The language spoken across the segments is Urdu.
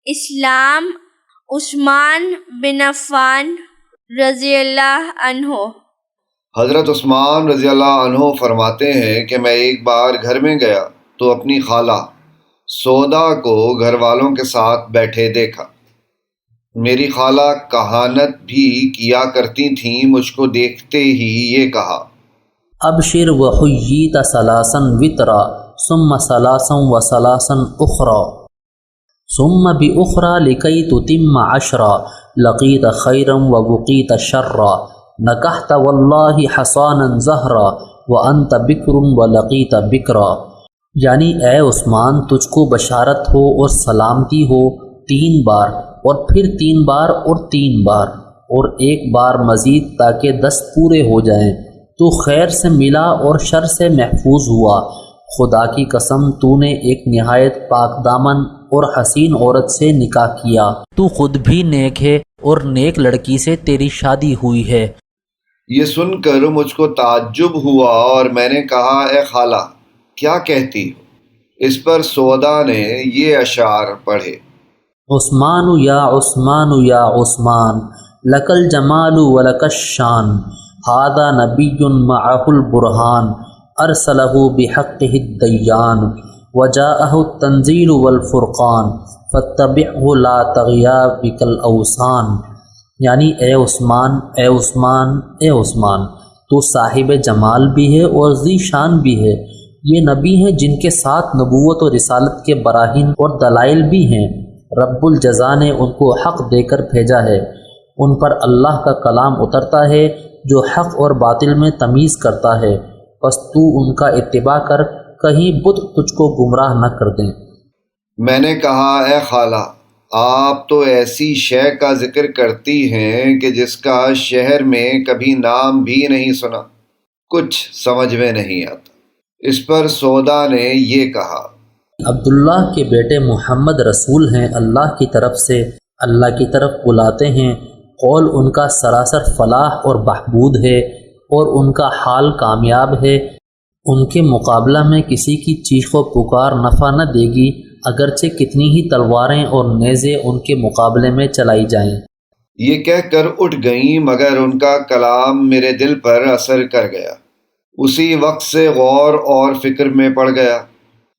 اسلام عثمان بن عفان رضی اللہ عنہ۔ حضرت عثمان رضی اللہ عنہ فرماتے ہیں کہ میں ایک بار گھر میں گیا تو اپنی خالہ سودا کو گھر والوں کے ساتھ بیٹھے دیکھا۔ میری خالہ کہانت بھی کیا کرتی تھیں، مجھ کو دیکھتے ہی یہ کہا: ابشر وحییت ثلاثا وطرا ثم ثلاثا وثلاثا اخرى ثم باخرى لکی تتم عشرا لقیت خیرا وبقیت شرا نکحت واللہ حصانا زہرا وانت بکر ولقیت بکرا۔ یعنی اے عثمان، تجھ کو بشارت ہو اور سلامتی ہو 3 بار، اور پھر 3 بار اور 3 بار، اور ایک بار مزید تاکہ 10 پورے ہو جائیں۔ تو خیر سے ملا اور شر سے محفوظ ہوا۔ خدا کی قسم، تو نے ایک نہایت پاک دامن اور حسین عورت سے نکاح کیا، تو خود بھی نیک ہے اور نیک لڑکی سے تیری شادی ہوئی ہے۔ یہ سن کر مجھ کو تعجب ہوا اور میں نے کہا: اے خالہ، کیا کہتی ہو؟ اس پر سودا نے یہ اشعار پڑھے: عثمان یا عثمان یا عثمان، لک الجمال ولک الشان، ھذا نبی معہ البرہان، ارسلہ بحقہ الدیان، وجاءہ التنزیل والفرقان، فاتبعہ لا تغیا بک الاوثان۔ یعنی اے عثمان، اے عثمان، اے عثمان، تو صاحب جمال بھی ہے اور ذی شان بھی ہے۔ یہ نبی ہیں جن کے ساتھ نبوت و رسالت کے براہین اور دلائل بھی ہیں۔ رب الجزا نے ان کو حق دے کر بھیجا ہے۔ ان پر اللہ کا کلام اترتا ہے جو حق اور باطل میں تمیز کرتا ہے، پس تو ان کا اتباع کر، کہیں بت تجھ کو گمراہ نہ کر دیں۔ میں نے کہا: اے خالہ، آپ تو ایسی شے کا ذکر کرتی ہیں کہ جس کا شہر میں کبھی نام بھی نہیں سنا، کچھ سمجھ میں نہیں آتا۔ اس پر سودا نے یہ کہا: عبداللہ کے بیٹے محمد رسول ہیں، اللہ کی طرف سے اللہ کی طرف بلاتے ہیں۔ قول ان کا سراسر فلاح اور بہبود ہے، اور ان کا حال کامیاب ہے۔ ان کے مقابلہ میں کسی کی چیخ و پکار نفع نہ دے گی، اگرچہ کتنی ہی تلواریں اور نیزے ان کے مقابلے میں چلائی جائیں۔ یہ کہہ کر اٹھ گئیں، مگر ان کا کلام میرے دل پر اثر کر گیا۔ اسی وقت سے غور اور فکر میں پڑ گیا۔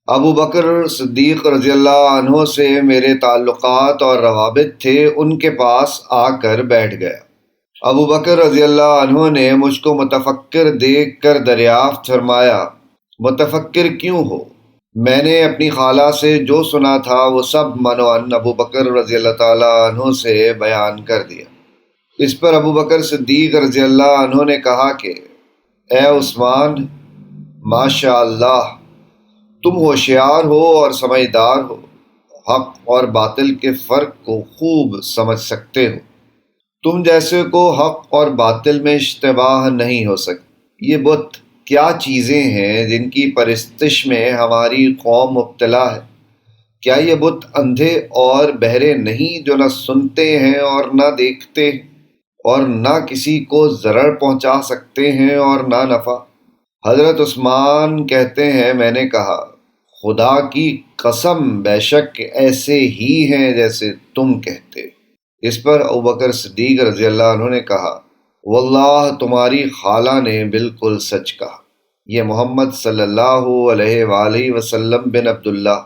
ابو بکر صدیق رضی اللہ عنہ سے میرے تعلقات اور روابط تھے، ان کے پاس آ کر بیٹھ گیا۔ ابو بکر رضی اللہ عنہ نے مجھ کو متفکر دیکھ کر دریافت فرمایا: متفکر کیوں ہو؟ میں نے اپنی خالہ سے جو سنا تھا وہ سب منوعاً ابو بکر رضی اللہ تعالیٰ عنہ سے بیان کر دیا۔ اس پر ابو بکر صدیق رضی اللہ عنہ نے کہا کہ اے عثمان، ماشاء اللہ، تم ہوشیار ہو اور سمجھدار ہو، حق اور باطل کے فرق کو خوب سمجھ سکتے ہو۔ تم جیسے کو حق اور باطل میں اشتباہ نہیں ہو سکتی۔ یہ بت کیا چیزیں ہیں جن کی پرستش میں ہماری قوم مبتلا ہے؟ کیا یہ بت اندھے اور بہرے نہیں جو نہ سنتے ہیں اور نہ دیکھتے ہیں، اور نہ کسی کو ضرر پہنچا سکتے ہیں اور نہ نفع؟ حضرت عثمان کہتے ہیں، میں نے کہا: خدا کی قسم، بے شک ایسے ہی ہیں جیسے تم کہتے۔ اس پر ابوبکر صدیق رضی اللہ عنہ نے کہا: واللہ، تمہاری خالہ نے بالکل سچ کہا۔ یہ محمد صلی اللہ علیہ وآلہ وسلم بن عبداللہ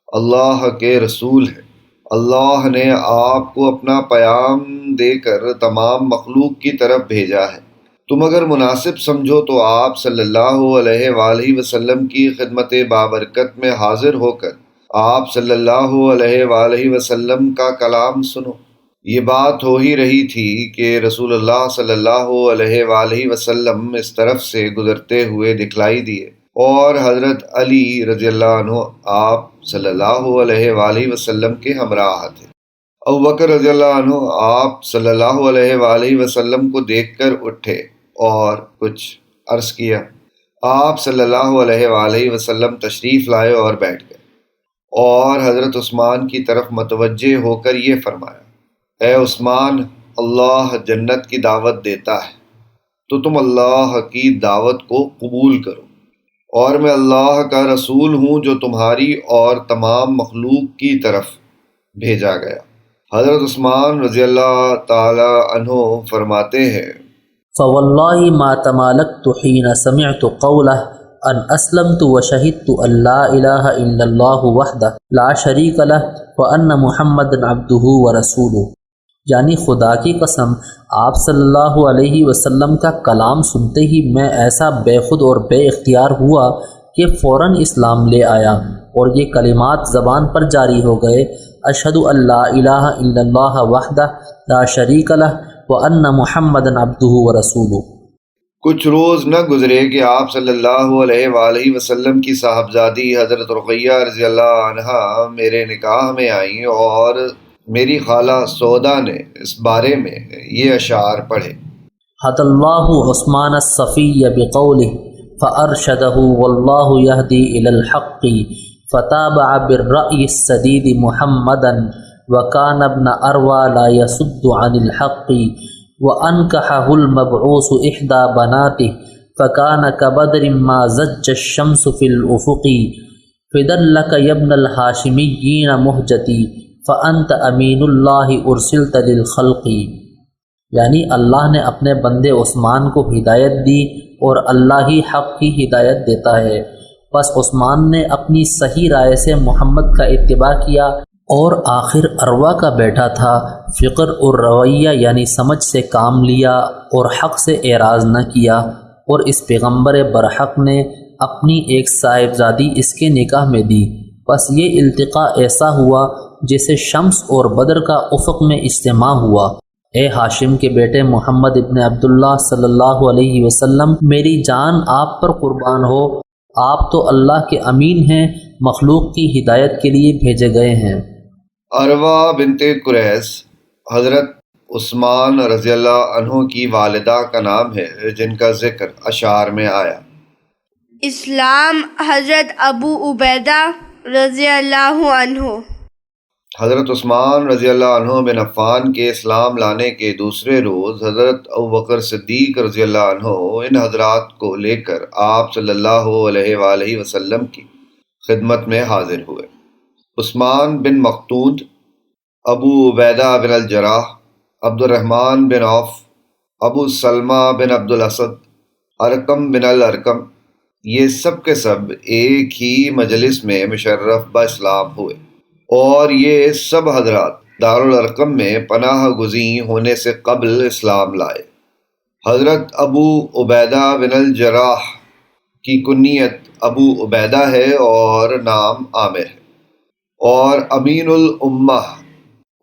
اللہ کے رسول ہیں۔ اللہ نے آپ کو اپنا پیام دے کر تمام مخلوق کی طرف بھیجا ہے۔ تم اگر مناسب سمجھو تو آپ صلی اللہ علیہ وآلہ وسلم کی خدمت بابرکت میں حاضر ہو کر آپ صلی اللہ علیہ وآلہ وسلم کا کلام سنو۔ یہ بات ہو ہی رہی تھی کہ رسول اللہ صلی اللہ علیہ وآلہ وسلم اس طرف سے گزرتے ہوئے دکھلائی دیے، اور حضرت علی رضی اللہ عنہ آپ صلی اللہ علیہ وآلہ وسلم کے ہمراہ تھے۔ ابوبکر رضی اللہ عنہ آپ صلی اللہ علیہ وآلہ وسلم کو دیکھ کر اٹھے اور کچھ عرض کیا۔ آپ صلی اللہ علیہ وآلہ وسلم تشریف لائے اور بیٹھ گئے، اور حضرت عثمان کی طرف متوجہ ہو کر یہ فرمایا: اے عثمان، اللہ جنت کی دعوت دیتا ہے، تو تم اللہ کی دعوت کو قبول کرو، اور میں اللہ کا رسول ہوں جو تمہاری اور تمام مخلوق کی طرف بھیجا گیا۔ حضرت عثمان رضی اللہ تعالی عنہ فرماتے ہیں فواللہ ما تمالکت حین سمعت قولہ ان اسلمت وشہدت ان لا الہ الا اللہ وحدہ لا شریک لہ وان محمد عبدہ ورسولہ، یعنی خدا کی قسم آپ صلی اللہ علیہ وسلم کا کلام سنتے ہی میں ایسا بے خود اور بے اختیار ہوا کہ فوراً اسلام لے آیا، اور یہ کلمات زبان پر جاری ہو گئے، اشہد ان لا الہ الا اللہ وحدہ لا شریک لہ وان محمد عبدہ ورسولہ۔ کچھ روز نہ گزرے کہ آپ صلی اللہ علیہ وآلہ وسلم کی صاحبزادی حضرت رقیہ رضی اللہ عنہا میرے نکاح میں آئیں اور میری خالہ سودا نے اس بارے میں یہ اشعار پڑھے۔ حد اللہ عثمان الصفی بقولہ فارشدہ واللہ یہدی الی الحق فتابع بالرأی السدید محمدا وکان ابن اروى لا يصد عن الحق وانکحہ المبعوث احدى بناته فکان کبدر ما زج الشمس فی الافق فدا لک یا ابن الہاشمیین مہجتی فانت امین اللہ ارسلت للخلق، یعنی اللہ نے اپنے بندے عثمان کو ہدایت دی اور اللہ ہی حق کی ہدایت دیتا ہے، پس عثمان نے اپنی صحیح رائے سے محمد کا اتباع کیا اور آخر اروا کا بیٹا تھا، فقر اور رویہ یعنی سمجھ سے کام لیا اور حق سے اعراض نہ کیا، اور اس پیغمبر برحق نے اپنی ایک صاحبزادی اس کے نکاح میں دی، بس یہ التقاء ایسا ہوا جیسے شمس اور بدر کا افق میں اجتماع ہوا۔ اے ہاشم کے بیٹے محمد ابن عبداللہ صلی اللہ علیہ وسلم، میری جان آپ پر قربان ہو، آپ تو اللہ کے امین ہیں، مخلوق کی ہدایت کے لیے بھیجے گئے ہیں۔ عروہ بنت قریظ حضرت عثمان رضی اللہ عنہ کی والدہ کا نام ہے جن کا ذکر اشعار میں آیا۔ اسلام حضرت ابو عبیدہ رضی اللہ عنہ۔ حضرت عثمان رضی اللہ عنہ بن عفان کے اسلام لانے کے دوسرے روز حضرت ابوبکر صدیق رضی اللہ عنہ ان حضرات کو لے کر آپ صلی اللہ علیہ وآلہ وسلم کی خدمت میں حاضر ہوئے۔ عثمان بن مختون، ابو عبیدہ بن الجراح، عبد الرحمن بن عوف، ابو سلمہ بن عبد الاسد، ارقم بن الارقم، یہ سب کے سب ایک ہی مجلس میں مشرف باسلام ہوئے، اور یہ سب حضرات دارالارقم میں پناہ گزین ہونے سے قبل اسلام لائے۔ حضرت ابو عبیدہ بن الجراح کی کنیت ابو عبیدہ ہے اور نام عامر ہے، اور امین الامہ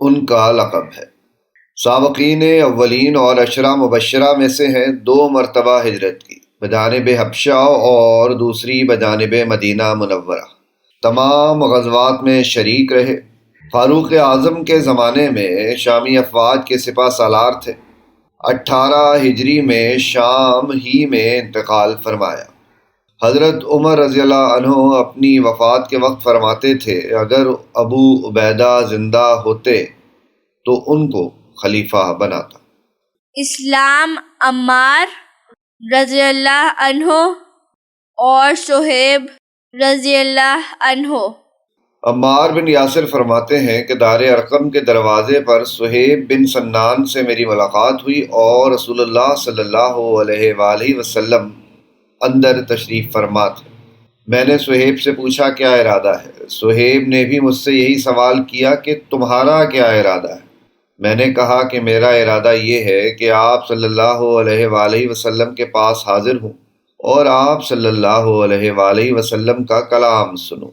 ان کا لقب ہے۔ سابقین اولین اور عشرہ مبشرہ میں سے ہیں، 2 مرتبہ ہجرت کی، بجانب حبشہ اور دوسری بجانب مدینہ منورہ۔ تمام غزوات میں شریک رہے۔ فاروق اعظم کے زمانے میں شامی افواج کے سپہ سالار تھے۔ 18 ہجری میں شام ہی میں انتقال فرمایا۔ حضرت عمر رضی اللہ عنہ اپنی وفات کے وقت فرماتے تھے اگر ابو عبیدہ زندہ ہوتے تو ان کو خلیفہ بناتا۔ اسلام عمار رضی اللہ عنہ اور صہیب رضی اللہ عنہ۔ عمار بن یاسر فرماتے ہیں کہ دار ارقم کے دروازے پر صہیب بن سنان سے میری ملاقات ہوئی اور رسول اللہ صلی اللہ علیہ وآلہ وسلم اندر تشریف فرما تھے۔ میں نے صہیب سے پوچھا کیا ارادہ ہے؟ صہیب نے بھی مجھ سے یہی سوال کیا کہ تمہارا کیا ارادہ ہے؟ میں نے کہا کہ میرا ارادہ یہ ہے کہ آپ صلی اللہ علیہ وآلہ وسلم کے پاس حاضر ہوں اور آپ صلی اللہ علیہ وآلہ وسلم کا کلام سنوں۔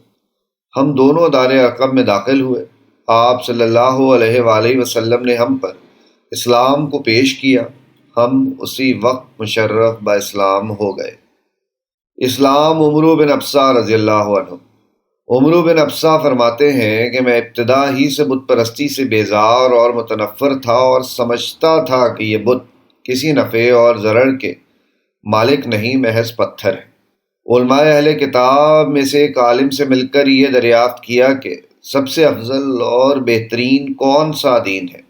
ہم دونوں دار ارقم میں داخل ہوئے۔ آپ صلی اللہ علیہ وآلہ وسلم نے ہم پر اسلام کو پیش کیا۔ ہم اسی وقت مشرف با اسلام ہو گئے۔ اسلام عمرو بن ابسہ رضی اللہ عنہ۔ عمرو بن ابسہ فرماتے ہیں کہ میں ابتدا ہی سے بت پرستی سے بیزار اور متنفر تھا اور سمجھتا تھا کہ یہ بت کسی نفع اور ضرر کے مالک نہیں، محض پتھر ہے۔ علماء اہل کتاب میں سے ایک عالم سے مل کر یہ دریافت کیا کہ سب سے افضل اور بہترین کون سا دین ہے؟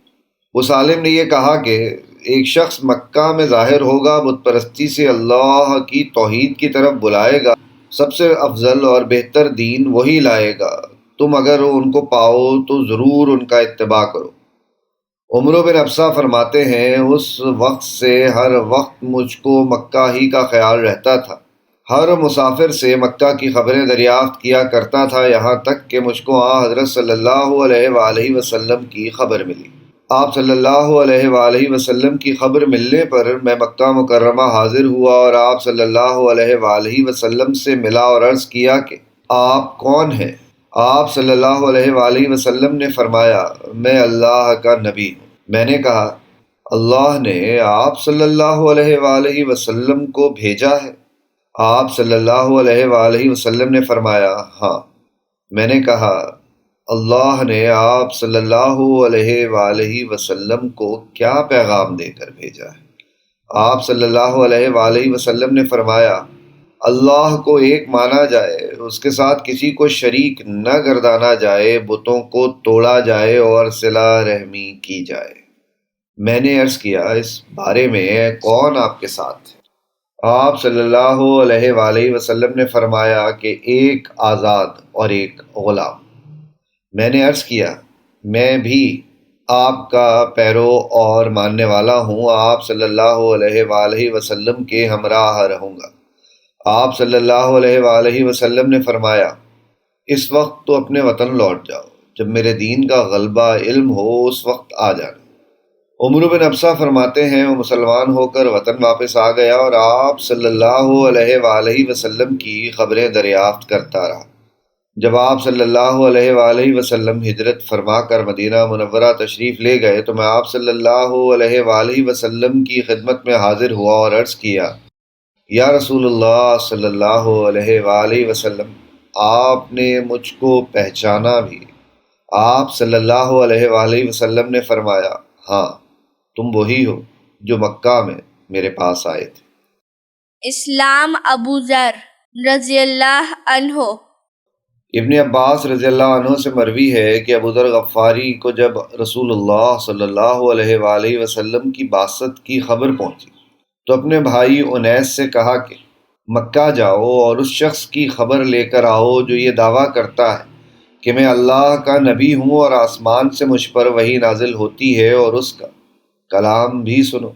اس عالم نے یہ کہا کہ ایک شخص مکہ میں ظاہر ہوگا، بت پرستی سے اللہ کی توحید کی طرف بلائے گا، سب سے افضل اور بہتر دین وہی لائے گا، تم اگر ان کو پاؤ تو ضرور ان کا اتباع کرو۔ عمر بن ابسہ فرماتے ہیں اس وقت سے ہر وقت مجھ کو مکہ ہی کا خیال رہتا تھا، ہر مسافر سے مکہ کی خبریں دریافت کیا کرتا تھا، یہاں تک کہ مجھ کو حضرت صلی اللہ علیہ وآلہ وسلم کی خبر ملی۔ آپ صلی اللہ علیہ وآلہ وسلم کی خبر ملنے پر میں مکہ مکرمہ حاضر ہوا اور آپ صلی اللہ علیہ وآلہ وسلم سے ملا اور عرض کیا کہ آپ کون ہیں؟ آپ صلی اللہ علیہ وآلہ وسلم نے فرمایا میں اللہ کا نبی ہوں۔ میں نے کہا اللہ نے آپ صلی اللہ علیہ وآلہ وسلم کو بھیجا ہے؟ آپ صلی اللہ علیہ وآلہ وسلم نے فرمایا ہاں۔ میں نے کہا اللہ نے آپ صلی اللہ علیہ وآلہ وسلم کو کیا پیغام دے کر بھیجا ہے؟ آپ صلی اللہ علیہ وآلہ وسلم نے فرمایا اللہ کو ایک مانا جائے، اس کے ساتھ کسی کو شریک نہ گردانا جائے، بتوں کو توڑا جائے اور صلہ رحمی کی جائے۔ میں نے عرض کیا اس بارے میں کون آپ کے ساتھ ہے؟ آپ صلی اللہ علیہ وآلہ وسلم نے فرمایا کہ ایک آزاد اور ایک غلام۔ میں نے عرض کیا میں بھی آپ کا پیرو اور ماننے والا ہوں، آپ صلی اللہ علیہ وآلہ وسلم کے ہمراہ رہوں گا۔ آپ صلی اللہ علیہ وآلہ وسلم نے فرمایا اس وقت تو اپنے وطن لوٹ جاؤ، جب میرے دین کا غلبہ علم ہو اس وقت آ جانا۔ عمر بن ابسہ فرماتے ہیں وہ مسلمان ہو کر وطن واپس آ گیا اور آپ صلی اللہ علیہ وآلہ وسلم کی خبریں دریافت کرتا رہا۔ جب آپ صلی اللہ علیہ وآلہ وسلم ہجرت فرما کر مدینہ منورہ تشریف لے گئے تو میں آپ صلی اللہ علیہ وآلہ وسلم کی خدمت میں حاضر ہوا اور عرض کیا یا رسول اللہ صلی اللہ علیہ وآلہ وسلم آپ نے مجھ کو پہچانا بھی؟ آپ صلی اللہ علیہ وآلہ وسلم نے فرمایا ہاں تم وہی ہو جو مکہ میں میرے پاس آئے تھے۔ اسلام ابو ذر رضی اللہ عنہ۔ ابن عباس رضی اللہ عنہ سے مروی ہے کہ ابو ذر غفاری کو جب رسول اللہ صلی اللہ علیہ وآلہ وسلم کی بعثت کی خبر پہنچی تو اپنے بھائی انیس سے کہا کہ مکہ جاؤ اور اس شخص کی خبر لے کر آؤ جو یہ دعویٰ کرتا ہے کہ میں اللہ کا نبی ہوں اور آسمان سے مجھ پر وحی نازل ہوتی ہے اور اس کا کلام بھی سنو۔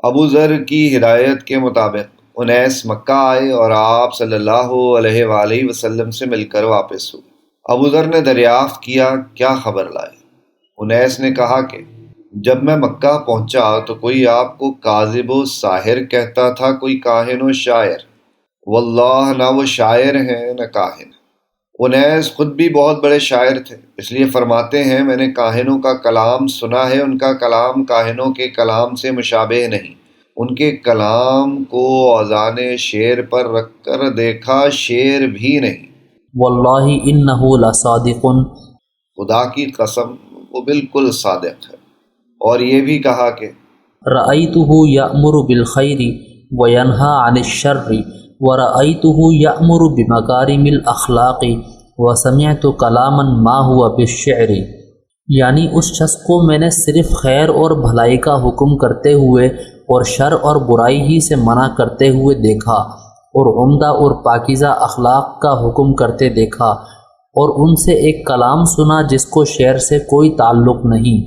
ابو ذر کی ہدایت کے مطابق انیس مکہ آئے اور آپ صلی اللہ علیہ وآلہ وسلم سے مل کر واپس ہوئے۔ ابو ذر نے دریافت کیا کیا خبر لائے؟ انیس نے کہا کہ جب میں مکہ پہنچا تو کوئی آپ کو کاذب و ساحر کہتا تھا، کوئی کاہن و شاعر۔ واللہ نہ وہ شاعر ہیں نہ کاہن۔ انیس خود بھی بہت بڑے شاعر تھے، اس لیے فرماتے ہیں میں نے کاہنوں کا کلام سنا ہے، ان کا کلام کاہنوں کے کلام سے مشابہ نہیں، ان کے کلام کو اوزان شعر پر رکھ کر دیکھا، شعر بھی نہیں۔ واللہ انہ لصادق، خدا کی قسم وہ بالکل صادق ہے۔ اور یہ بھی کہا کہ رأیتہ یأمر بالخیر وینہی عن الشر ورأیتہ یأمر بمکارم الاخلاق وسمعت کلاما ما ہوا بالشعر، یعنی اس شخص کو میں نے صرف خیر اور بھلائی کا حکم کرتے ہوئے اور شر اور برائی ہی سے منع کرتے ہوئے دیکھا، اور عمدہ اور پاکیزہ اخلاق کا حکم کرتے دیکھا، اور ان سے ایک کلام سنا جس کو شعر سے کوئی تعلق نہیں۔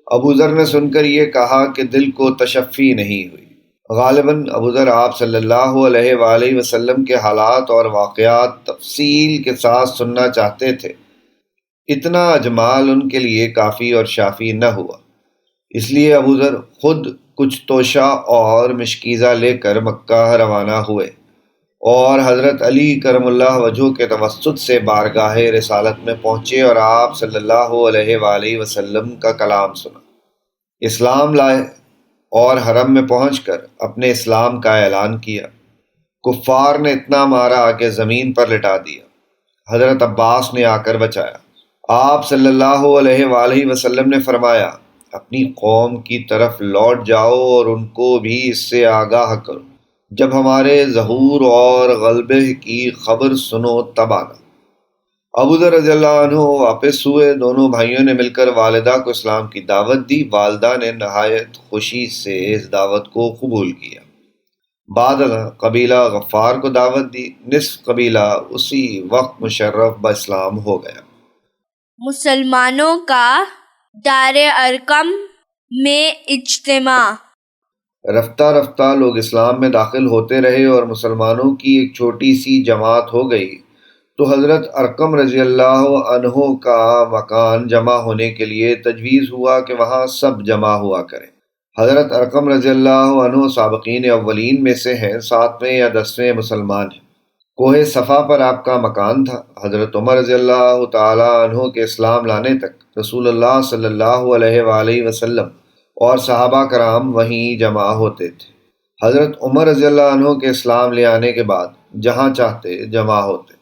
ابو ذر نے سن کر یہ کہا کہ دل کو تشفی نہیں ہوئی۔ غالباً ابو ذر آپ صلی اللہ علیہ وآلہ وسلم کے حالات اور واقعات تفصیل کے ساتھ سننا چاہتے تھے، اتنا اجمال ان کے لیے کافی اور شافی نہ ہوا، اس لیے ابو ذر خود کچھ توشہ اور مشکیزہ لے کر مکہ روانہ ہوئے اور حضرت علی کرم اللہ وجہہ کے توسط سے بارگاہ رسالت میں پہنچے اور آپ صلی اللہ علیہ وآلہ وسلم کا کلام سنا، اسلام لائے اور حرم میں پہنچ کر اپنے اسلام کا اعلان کیا۔ کفار نے اتنا مارا کہ زمین پر لٹا دیا، حضرت عباس نے آ کر بچایا۔ آپ صلی اللہ علیہ وآلہ وسلم نے فرمایا اپنی قوم کی طرف لوٹ جاؤ اور ان کو بھی اس سے آگاہ کرو، جب ہمارے ظہور اور غلبے کی خبر سنو تب آنا۔ ابو ذر رضی اللہ عنہ واپس ہوئے، دونوں بھائیوں نے مل کر والدہ کو اسلام کی دعوت دی، والدہ نے نہایت خوشی سے اس دعوت کو قبول کیا۔ بعد ازاں قبیلہ غفار کو دعوت دی، نصف قبیلہ اسی وقت مشرف با اسلام ہو گیا۔ مسلمانوں کا دار ارقم میں اجتماع۔ رفتہ رفتہ لوگ اسلام میں داخل ہوتے رہے اور مسلمانوں کی ایک چھوٹی سی جماعت ہو گئی تو حضرت ارقم رضی اللہ عنہ کا مکان جمع ہونے کے لیے تجویز ہوا کہ وہاں سب جمع ہوا کریں۔ حضرت ارقم رضی اللہ عنہ سابقین اولین میں سے ہیں، 7ویں یا 10ویں مسلمان ہیں۔ کوہ صفا پر آپ کا مکان تھا۔ حضرت عمر رضی اللہ تعالی عنہ کے اسلام لانے تک رسول اللہ صلی اللہ علیہ وآلہ وسلم اور صحابہ کرام وہیں جمع ہوتے تھے۔ حضرت عمر رضی اللہ عنہ کے اسلام لے آنے کے بعد جہاں چاہتے جمع ہوتے۔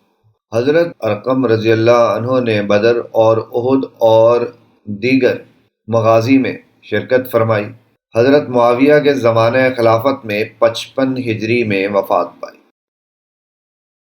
حضرت ارقم رضی اللہ عنہ نے بدر اور احد اور دیگر مغازی میں شرکت فرمائی۔ حضرت معاویہ کے زمانہ خلافت میں 55 ہجری میں وفات پائی۔